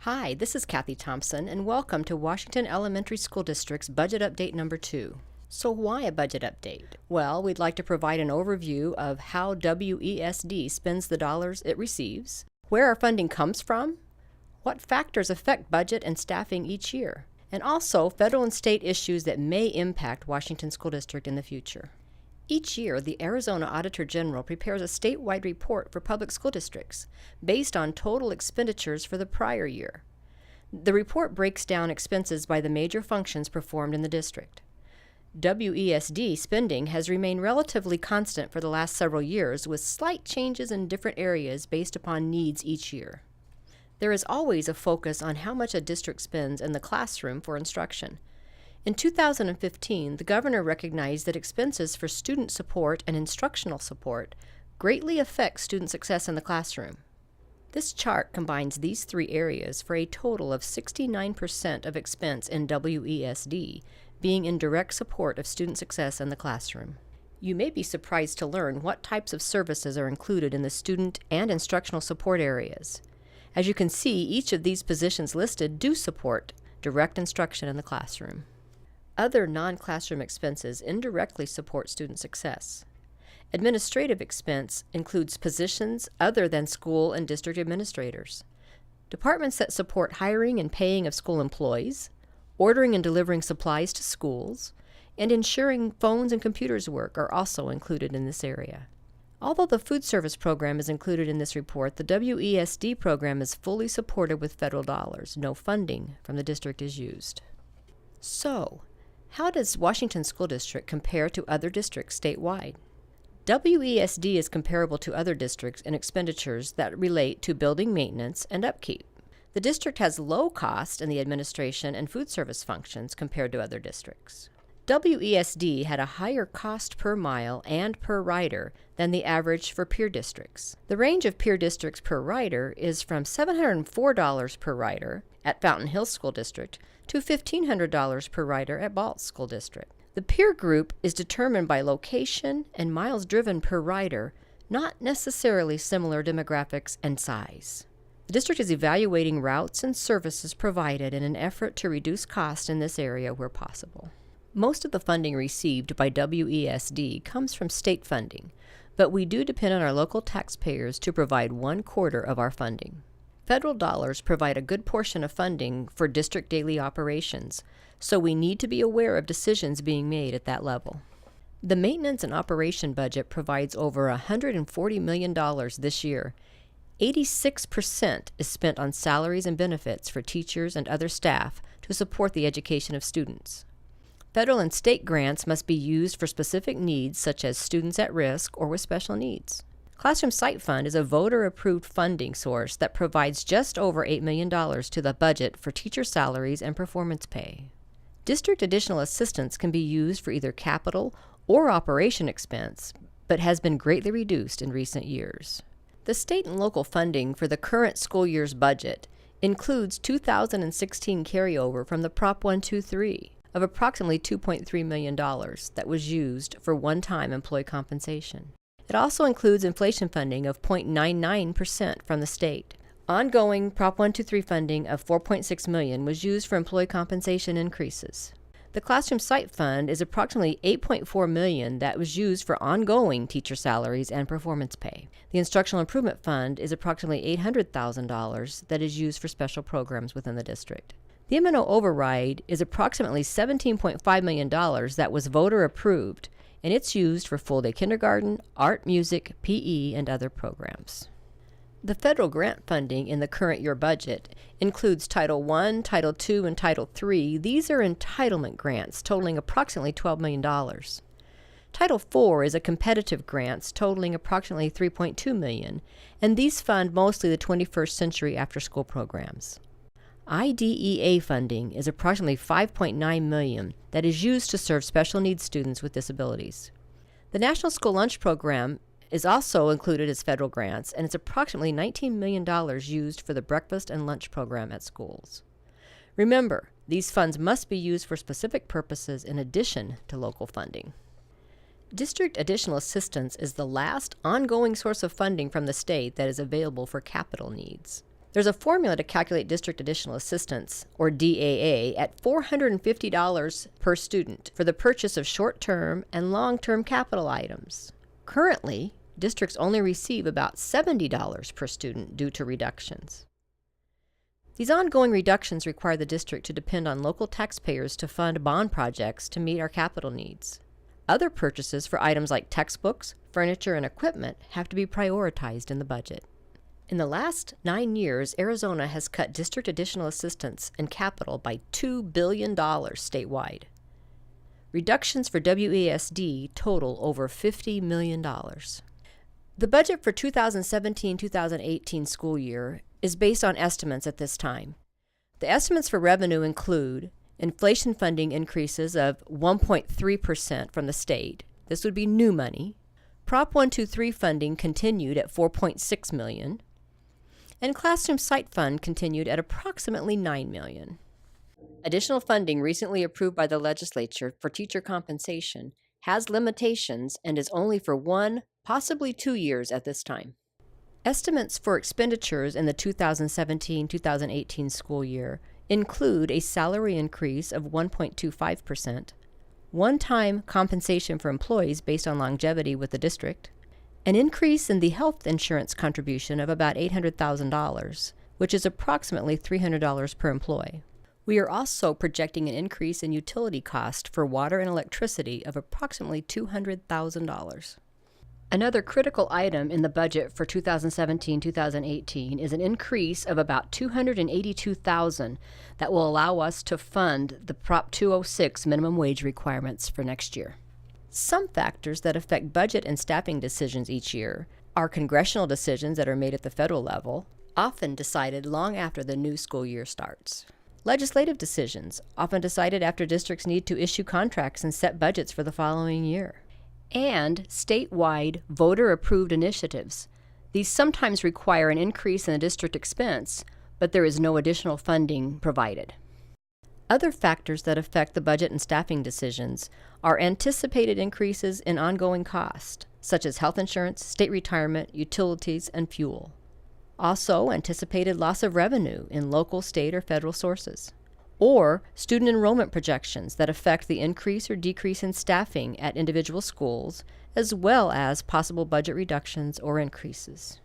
Hi, this is Kathy Thompson, and welcome to Washington Elementary School District's Budget Update number 2. So why a budget update? Well, we'd like to provide an overview of how WESD spends the dollars it receives, where our funding comes from, what factors affect budget and staffing each year, and also federal and state issues that may impact Washington School District in the future. Each year, the Arizona Auditor General prepares a statewide report for public school districts based on total expenditures for the prior year. The report breaks down expenses by the major functions performed in the district. WESD spending has remained relatively constant for the last several years, with slight changes in different areas based upon needs each year. There is always a focus on how much a district spends in the classroom for instruction. In 2015, the governor recognized that expenses for student support and instructional support greatly affect student success in the classroom. This chart combines these three areas for a total of 69% of expense in WESD being in direct support of student success in the classroom. You may be surprised to learn what types of services are included in the student and instructional support areas. As you can see, each of these positions listed do support direct instruction in the classroom. Other non-classroom expenses indirectly support student success. Administrative expense includes positions other than school and district administrators, departments that support hiring and paying of school employees, ordering and delivering supplies to schools, and ensuring phones and computers work are also included in this area. Although the food service program is included in this report, the WESD program is fully supported with federal dollars. No funding from the district is used. So, how does Washington School District compare to other districts statewide? WESD is comparable to other districts in expenditures that relate to building maintenance and upkeep. The district has low cost in the administration and food service functions compared to other districts. WESD had a higher cost per mile and per rider than the average for peer districts. The range of peer districts per rider is from $704 per rider at Fountain Hills School District to $1,500 per rider at Balch School District. The peer group is determined by location and miles driven per rider, not necessarily similar demographics and size. The district is evaluating routes and services provided in an effort to reduce cost in this area where possible. Most of the funding received by WESD comes from state funding, but we do depend on our local taxpayers to provide 1/4 of our funding. Federal dollars provide a good portion of funding for district daily operations, so we need to be aware of decisions being made at that level. The maintenance and operation budget provides over $140 million this year. 86% is spent on salaries and benefits for teachers and other staff to support the education of students. Federal and state grants must be used for specific needs such as students at risk or with special needs. Classroom Site Fund is a voter-approved funding source that provides just over $8 million to the budget for teacher salaries and performance pay. District additional assistance can be used for either capital or operation expense, but has been greatly reduced in recent years. The state and local funding for the current school year's budget includes 2016 carryover from the Prop 123 of approximately $2.3 million that was used for one-time employee compensation. It also includes inflation funding of 0.99% from the state. Ongoing Prop 123 funding of $4.6 million was used for employee compensation increases. The Classroom Site Fund is approximately $8.4 million that was used for ongoing teacher salaries and performance pay. The Instructional Improvement Fund is approximately $800,000 that is used for special programs within the district. The M&O override is approximately $17.5 million that was voter approved, and it's used for full-day kindergarten, art, music, PE, and other programs. The federal grant funding in the current year budget includes Title I, Title II, and Title III. These are entitlement grants totaling approximately $12 million. Title IV is a competitive grants totaling approximately $3.2 million, and these fund mostly the 21st century after-school programs. IDEA funding is approximately $5.9 million that is used to serve special needs students with disabilities. The National School Lunch Program is also included as federal grants, and it's approximately $19 million used for the breakfast and lunch program at schools. Remember, these funds must be used for specific purposes in addition to local funding. District additional assistance is the last ongoing source of funding from the state that is available for capital needs. There's a formula to calculate district additional assistance, or DAA, at $450 per student for the purchase of short-term and long-term capital items. Currently, districts only receive about $70 per student due to reductions. These ongoing reductions require the district to depend on local taxpayers to fund bond projects to meet our capital needs. Other purchases for items like textbooks, furniture, and equipment have to be prioritized in the budget. In the last 9 years, Arizona has cut district additional assistance and capital by $2 billion statewide. Reductions for WESD total over $50 million. The budget for 2017-2018 school year is based on estimates at this time. The estimates for revenue include inflation funding increases of 1.3% from the state. This would be new money. Prop 123 funding continued at $4.6 million. And Classroom Site Fund continued at approximately $9 million. Additional funding recently approved by the legislature for teacher compensation has limitations and is only for 1, possibly 2 years at this time. Estimates for expenditures in the 2017-2018 school year include a salary increase of 1.25%, one-time compensation for employees based on longevity with the district, an increase in the health insurance contribution of about $800,000, which is approximately $300 per employee. We are also projecting an increase in utility cost for water and electricity of approximately $200,000. Another critical item in the budget for 2017-2018 is an increase of about $282,000 that will allow us to fund the Prop 206 minimum wage requirements for next year. Some factors that affect budget and staffing decisions each year are congressional decisions that are made at the federal level, often decided long after the new school year starts. Legislative decisions, often decided after districts need to issue contracts and set budgets for the following year. And statewide voter-approved initiatives. These sometimes require an increase in the district expense, but there is no additional funding provided. Other factors that affect the budget and staffing decisions are anticipated increases in ongoing costs, such as health insurance, state retirement, utilities, and fuel. Also, anticipated loss of revenue in local, state, or federal sources. Or student enrollment projections that affect the increase or decrease in staffing at individual schools, as well as possible budget reductions or increases.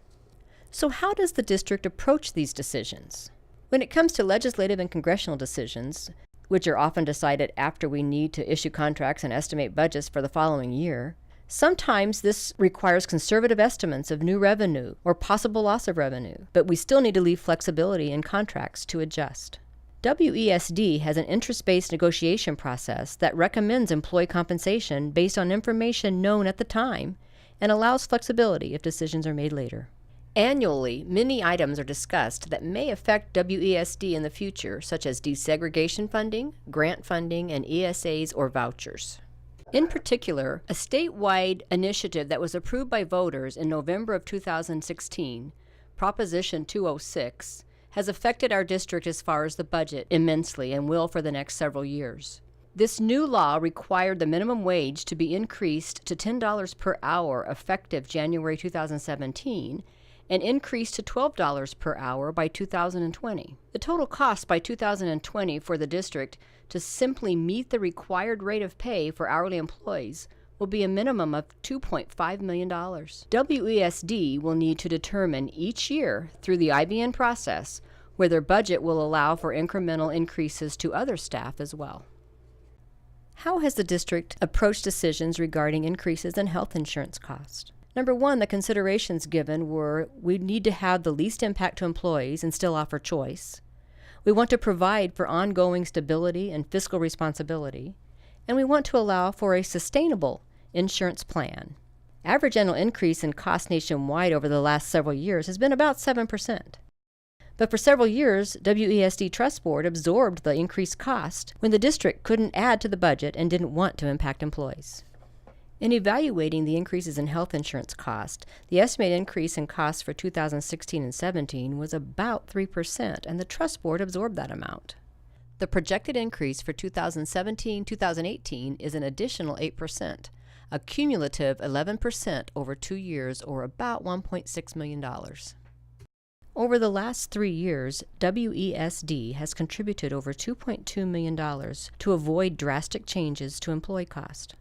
So how does the district approach these decisions? When it comes to legislative and congressional decisions, which are often decided after we need to issue contracts and estimate budgets for the following year, sometimes this requires conservative estimates of new revenue or possible loss of revenue, but we still need to leave flexibility in contracts to adjust. WESD has an interest-based negotiation process that recommends employee compensation based on information known at the time and allows flexibility if decisions are made later. Annually, many items are discussed that may affect WESD in the future, such as desegregation funding, grant funding, and ESAs or vouchers. In particular, a statewide initiative that was approved by voters in November of 2016, Proposition 206, has affected our district as far as the budget immensely and will for the next several years. This new law required the minimum wage to be increased to $10 per hour effective January 2017 and increased to $12 per hour by 2020. The total cost by 2020 for the district to simply meet the required rate of pay for hourly employees will be a minimum of $2.5 million. WESD will need to determine each year through the IBN process whether budget will allow for incremental increases to other staff as well. How has the district approached decisions regarding increases in health insurance costs? Number one, the considerations given were we need to have the least impact to employees and still offer choice. We want to provide for ongoing stability and fiscal responsibility. And we want to allow for a sustainable insurance plan. Average annual increase in cost nationwide over the last several years has been about 7%. But for several years, WESD Trust Board absorbed the increased cost when the district couldn't add to the budget and didn't want to impact employees. In evaluating the increases in health insurance cost, the estimated increase in costs for 2016 and 17 was about 3%, and the Trust Board absorbed that amount. The projected increase for 2017-2018 is an additional 8%, a cumulative 11% over 2 years, or about $1.6 million. Over the last 3 years, WESD has contributed over $2.2 million to avoid drastic changes to employee cost.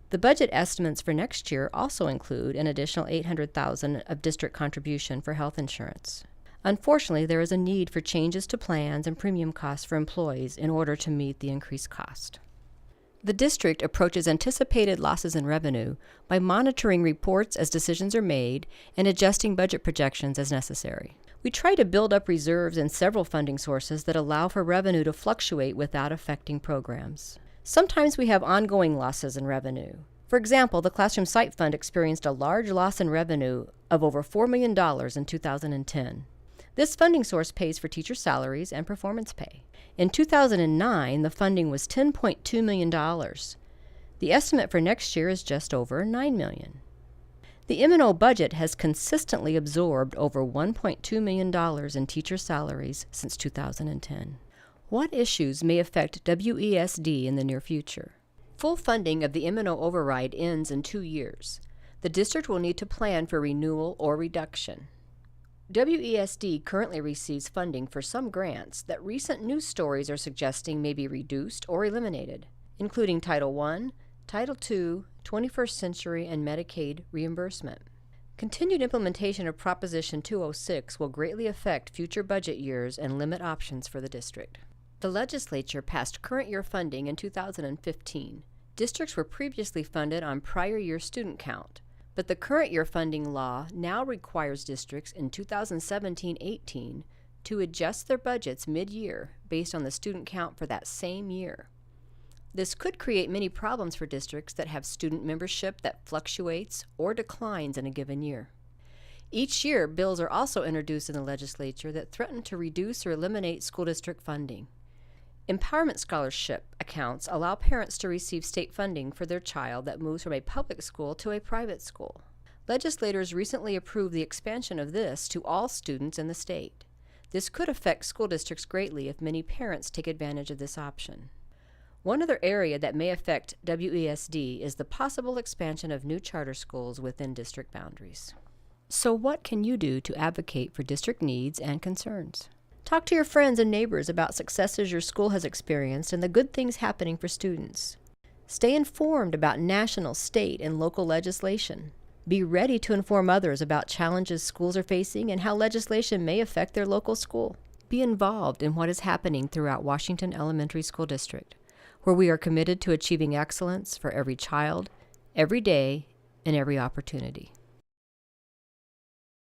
The budget estimates for next year also include an additional $800,000 of district contribution for health insurance. Unfortunately, there is a need for changes to plans and premium costs for employees in order to meet the increased cost. The district approaches anticipated losses in revenue by monitoring reports as decisions are made and adjusting budget projections as necessary. We try to build up reserves in several funding sources that allow for revenue to fluctuate without affecting programs. Sometimes we have ongoing losses in revenue. For example, the Classroom Site Fund experienced a large loss in revenue of over $4 million in 2010. This funding source pays for teacher salaries and performance pay. In 2009, the funding was $10.2 million. The estimate for next year is just over $9 million. The M&O budget has consistently absorbed over $1.2 million in teacher salaries since 2010. What issues may affect WESD in the near future? Full funding of the M&O override ends in 2 years. The district will need to plan for renewal or reduction. WESD currently receives funding for some grants that recent news stories are suggesting may be reduced or eliminated, including Title I, Title II, 21st Century, and Medicaid reimbursement. Continued implementation of Proposition 206 will greatly affect future budget years and limit options for the district. The legislature passed current year funding in 2015. Districts were previously funded on prior year student count, but the current year funding law now requires districts in 2017-18 to adjust their budgets mid-year based on the student count for that same year. This could create many problems for districts that have student membership that fluctuates or declines in a given year. Each year, bills are also introduced in the legislature that threaten to reduce or eliminate school district funding. Empowerment scholarship accounts allow parents to receive state funding for their child that moves from a public school to a private school. Legislators recently approved the expansion of this to all students in the state. This could affect school districts greatly if many parents take advantage of this option. One other area that may affect WESD is the possible expansion of new charter schools within district boundaries. So what can you do to advocate for district needs and concerns? Talk to your friends and neighbors about successes your school has experienced and the good things happening for students. Stay informed about national, state, and local legislation. Be ready to inform others about challenges schools are facing and how legislation may affect their local school. Be involved in what is happening throughout Washington Elementary School District, where we are committed to achieving excellence for every child, every day, and every opportunity.